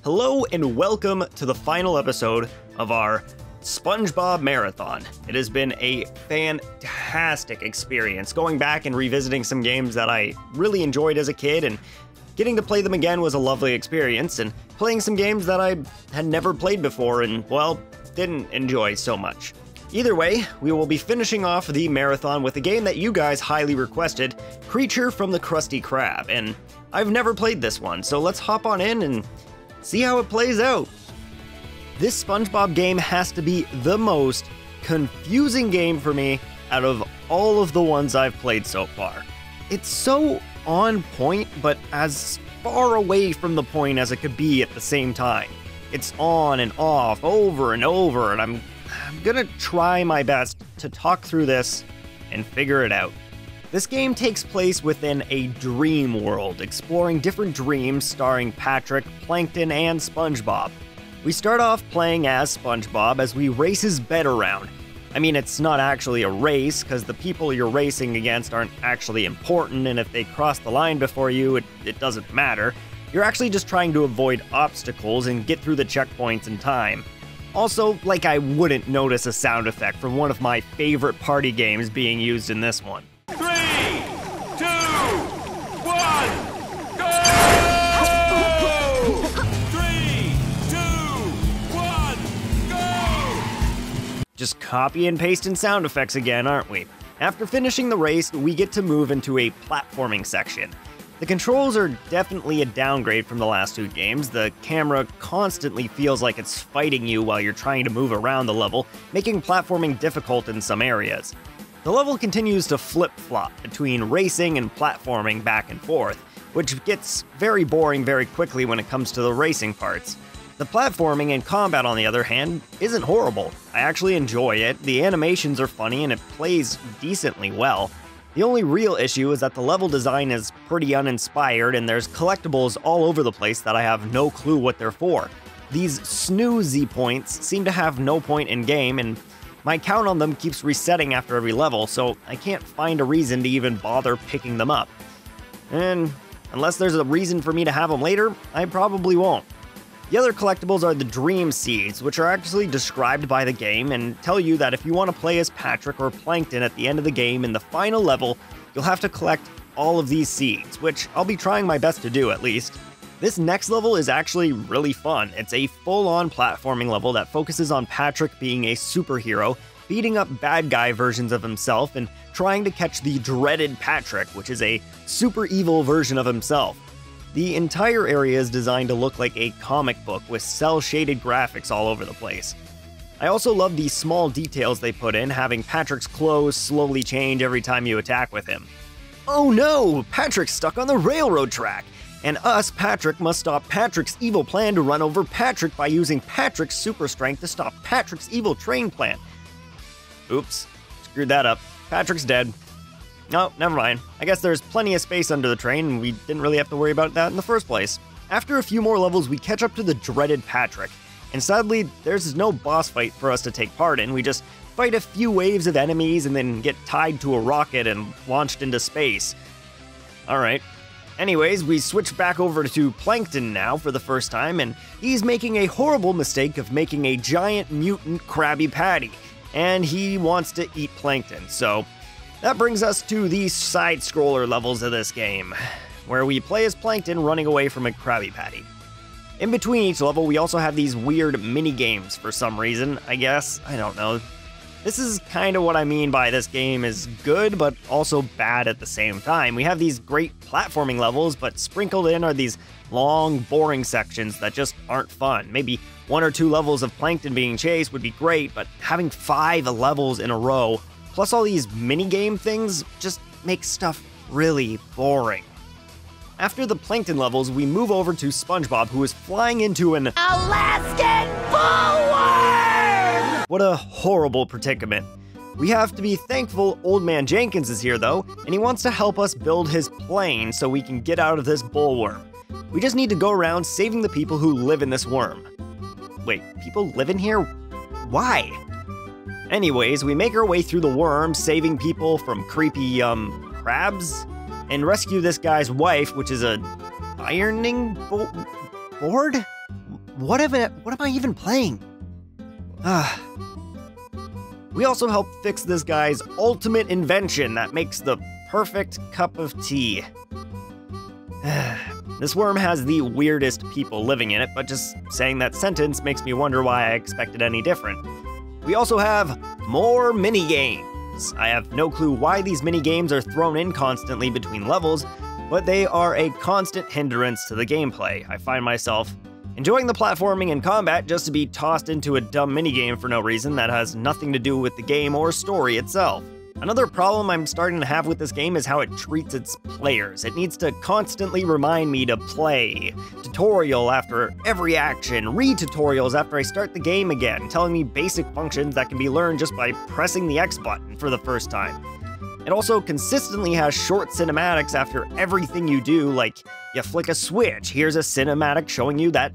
Hello and welcome to the final episode of our SpongeBob Marathon. It has been a fantastic experience going back and revisiting some games that I really enjoyed as a kid, and getting to play them again was a lovely experience, and playing some games that I had never played before and, well, didn't enjoy so much. Either way, we will be finishing off the marathon with a game that you guys highly requested, Creature from the Krusty Krab, and I've never played this one, so let's hop on in and see how it plays out. This SpongeBob game has to be the most confusing game for me out of all of the ones I've played so far. It's so on point, but as far away from the point as it could be at the same time. It's on and off, over and over, and I'm gonna try my best to talk through this and figure it out. This game takes place within a dream world, exploring different dreams starring Patrick, Plankton, and SpongeBob. We start off playing as SpongeBob as we race his bed around. I mean, it's not actually a race, because the people you're racing against aren't actually important, and if they cross the line before you, it doesn't matter. You're actually just trying to avoid obstacles and get through the checkpoints in time. Also, like I wouldn't notice a sound effect from one of my favorite party games being used in this one. 3, 2, 1, go! 3, 2, 1, go! Just copy and pasting sound effects again, aren't we? After finishing the race, we get to move into a platforming section. The controls are definitely a downgrade from the last two games. The camera constantly feels like it's fighting you while you're trying to move around the level, making platforming difficult in some areas. The level continues to flip-flop between racing and platforming back and forth, which gets very boring very quickly when it comes to the racing parts. The platforming and combat, on the other hand, isn't horrible. I actually enjoy it, the animations are funny, and it plays decently well. The only real issue is that the level design is pretty uninspired, and there's collectibles all over the place that I have no clue what they're for. These snoozy points seem to have no point in game, and my count on them keeps resetting after every level, so I can't find a reason to even bother picking them up. And unless there's a reason for me to have them later, I probably won't. The other collectibles are the Dream Seeds, which are actually described by the game and tell you that if you want to play as Patrick or Plankton at the end of the game in the final level, you'll have to collect all of these seeds, which I'll be trying my best to do at least. This next level is actually really fun. It's a full-on platforming level that focuses on Patrick being a superhero, beating up bad guy versions of himself, and trying to catch the dreaded Patrick, which is a super evil version of himself. The entire area is designed to look like a comic book with cel-shaded graphics all over the place. I also love the small details they put in, having Patrick's clothes slowly change every time you attack with him. Oh no! Patrick's stuck on the railroad track! And us, Patrick, must stop Patrick's evil plan to run over Patrick by using Patrick's super strength to stop Patrick's evil train plan. Oops, screwed that up. Patrick's dead. Oh, never mind. I guess there's plenty of space under the train, and we didn't really have to worry about that in the first place. After a few more levels, we catch up to the dreaded Patrick, and sadly, there's no boss fight for us to take part in. We just fight a few waves of enemies and then get tied to a rocket and launched into space. Alright. Anyways, we switch back over to Plankton now for the first time, and he's making a horrible mistake of making a giant mutant Krabby Patty, and he wants to eat Plankton, so that brings us to the side-scroller levels of this game, where we play as Plankton running away from a Krabby Patty. In between each level, we also have these weird mini-games for some reason, I guess. I don't know. This is kind of what I mean by this game is good, but also bad at the same time. We have these great platforming levels, but sprinkled in are these long, boring sections that just aren't fun. Maybe 1 or 2 levels of Plankton being chased would be great, but having 5 levels in a row, plus all these mini-game things, just makes stuff really boring. After the Plankton levels, we move over to SpongeBob, who is flying into an Alaskan bullworm! What a horrible predicament. We have to be thankful Old Man Jenkins is here though, and he wants to help us build his plane so we can get out of this bullworm. We just need to go around saving the people who live in this worm. Wait, people live in here? Why? Anyways, we make our way through the worm, saving people from creepy, crabs, and rescue this guy's wife, which is a ironing board? what am I even playing? We also helped fix this guy's ultimate invention that makes the perfect cup of tea. This worm has the weirdest people living in it, but just saying that sentence makes me wonder why I expected any different. We also have more mini-games. I have no clue why these mini-games are thrown in constantly between levels, but they are a constant hindrance to the gameplay. I find myself enjoying the platforming and combat just to be tossed into a dumb minigame for no reason that has nothing to do with the game or story itself. Another problem I'm starting to have with this game is how it treats its players. It needs to constantly remind me to play, tutorial after every action, read tutorials after I start the game again, telling me basic functions that can be learned just by pressing the X button for the first time. It also consistently has short cinematics after everything you do, like you flick a switch, here's a cinematic showing you that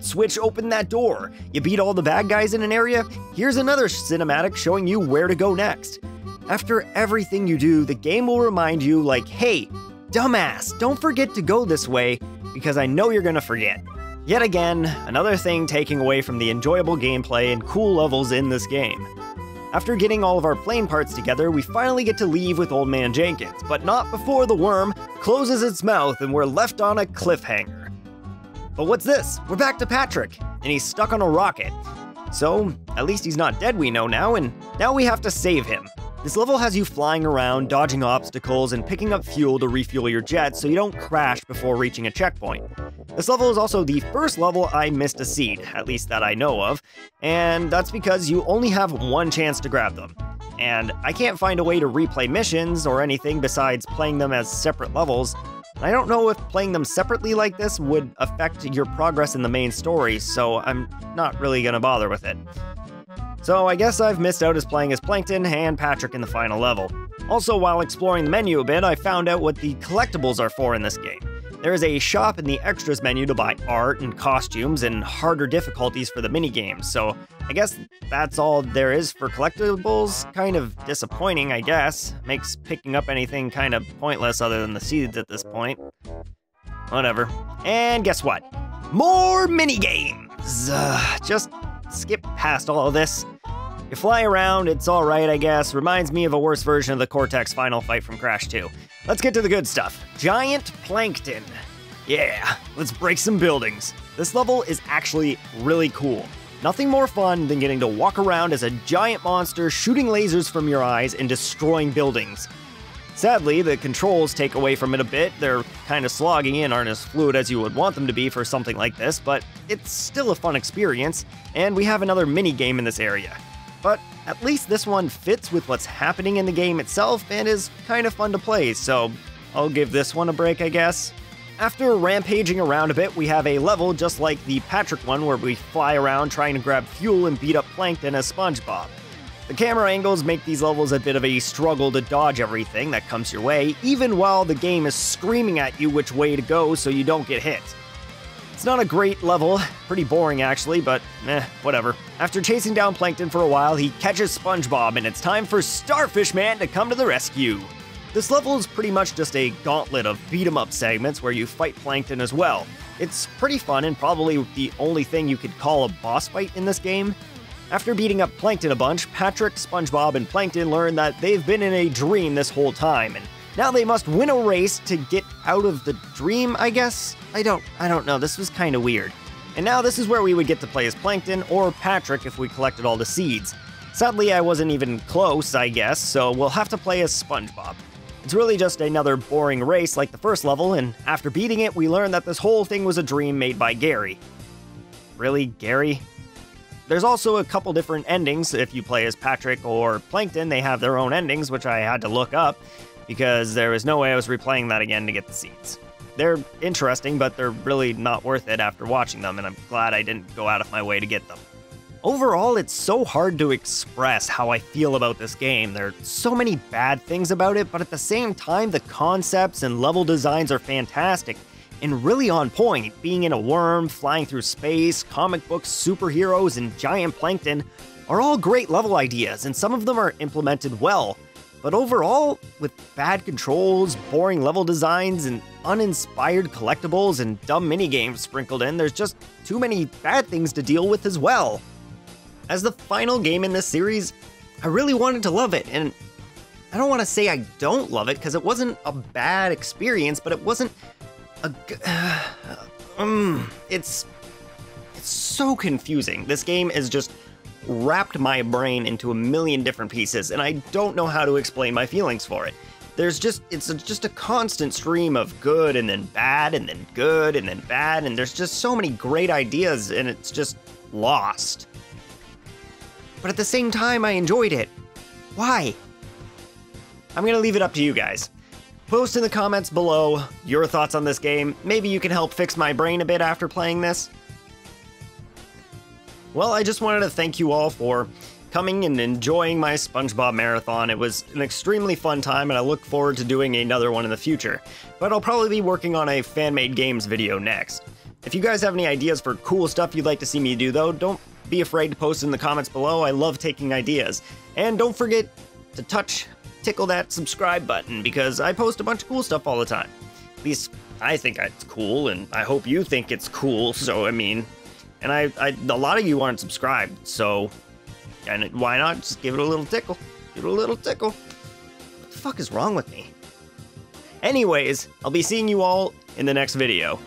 switch opened that door. You beat all the bad guys in an area, here's another cinematic showing you where to go next. After everything you do, the game will remind you like, hey, dumbass, don't forget to go this way, because I know you're gonna forget. Yet again, another thing taking away from the enjoyable gameplay and cool levels in this game. After getting all of our plane parts together, we finally get to leave with Old Man Jenkins, but not before the worm closes its mouth and we're left on a cliffhanger. But what's this? We're back to Patrick, and he's stuck on a rocket. So, at least he's not dead, we know now, and now we have to save him. This level has you flying around, dodging obstacles, and picking up fuel to refuel your jet so you don't crash before reaching a checkpoint. This level is also the first level I missed a seed, at least that I know of, and that's because you only have one chance to grab them. And I can't find a way to replay missions or anything besides playing them as separate levels. I don't know if playing them separately like this would affect your progress in the main story, so I'm not really gonna bother with it. So I guess I've missed out as playing as Plankton and Patrick in the final level. Also, while exploring the menu a bit, I found out what the collectibles are for in this game. There is a shop in the extras menu to buy art and costumes and harder difficulties for the minigames, so I guess that's all there is for collectibles. Kind of disappointing, I guess. Makes picking up anything kind of pointless other than the seeds at this point. Whatever. And guess what? More minigames! Just skip past all of this. You fly around, it's alright, I guess. Reminds me of a worse version of the Cortex final fight from Crash 2. Let's get to the good stuff. Giant Plankton. Yeah, let's break some buildings. This level is actually really cool. Nothing more fun than getting to walk around as a giant monster shooting lasers from your eyes and destroying buildings. Sadly, the controls take away from it a bit. They're kind of slogging and aren't as fluid as you would want them to be for something like this, but it's still a fun experience, and we have another mini-game in this area. But at least this one fits with what's happening in the game itself and is kind of fun to play, so I'll give this one a break, I guess. After rampaging around a bit, we have a level just like the Patrick one where we fly around trying to grab fuel and beat up Plankton as SpongeBob. The camera angles make these levels a bit of a struggle to dodge everything that comes your way, even while the game is screaming at you which way to go so you don't get hit. It's not a great level, pretty boring actually, but whatever. After chasing down Plankton for a while, he catches SpongeBob and it's time for Starfish Man to come to the rescue. This level is pretty much just a gauntlet of beat-em-up segments where you fight Plankton as well. It's pretty fun and probably the only thing you could call a boss fight in this game. After beating up Plankton a bunch, Patrick, SpongeBob, and Plankton learn that they've been in a dream this whole time, and now they must win a race to get out of the dream, I guess? I don't know, this was kinda weird. And now this is where we would get to play as Plankton or Patrick if we collected all the seeds. Sadly, I wasn't even close, I guess, so we'll have to play as SpongeBob. It's really just another boring race like the first level, and after beating it, we learn that this whole thing was a dream made by Gary. Really, Gary? There's also a couple different endings. If you play as Patrick or Plankton, they have their own endings, which I had to look up, because there was no way I was replaying that again to get the seeds. They're interesting, but they're really not worth it after watching them, and I'm glad I didn't go out of my way to get them. Overall, it's so hard to express how I feel about this game. There are so many bad things about it, but at the same time, the concepts and level designs are fantastic and really on point. Being in a worm, flying through space, comic books, superheroes, and giant plankton are all great level ideas, and some of them are implemented well. But overall, with bad controls, boring level designs, and uninspired collectibles and dumb minigames sprinkled in, there's just too many bad things to deal with as well. As the final game in this series, I really wanted to love it, and I don't want to say I don't love it, because it wasn't a bad experience, but it wasn't a it's so confusing. This game is just wrapped my brain into a million different pieces, and I don't know how to explain my feelings for it. It's just a constant stream of good and then bad and then good and then bad, and there's just so many great ideas, and it's just lost. But at the same time, I enjoyed it. Why? I'm gonna leave it up to you guys. Post in the comments below your thoughts on this game. Maybe you can help fix my brain a bit after playing this. Well, I just wanted to thank you all for coming and enjoying my SpongeBob marathon. It was an extremely fun time, and I look forward to doing another one in the future. But I'll probably be working on a fan-made games video next. If you guys have any ideas for cool stuff you'd like to see me do, though, don't be afraid to post in the comments below. I love taking ideas. And don't forget to tickle that subscribe button, because I post a bunch of cool stuff all the time. At least I think it's cool, and I hope you think it's cool, so I mean... And a lot of you aren't subscribed, so and why not just give it a little tickle? Give it a little tickle. What the fuck is wrong with me? Anyways, I'll be seeing you all in the next video.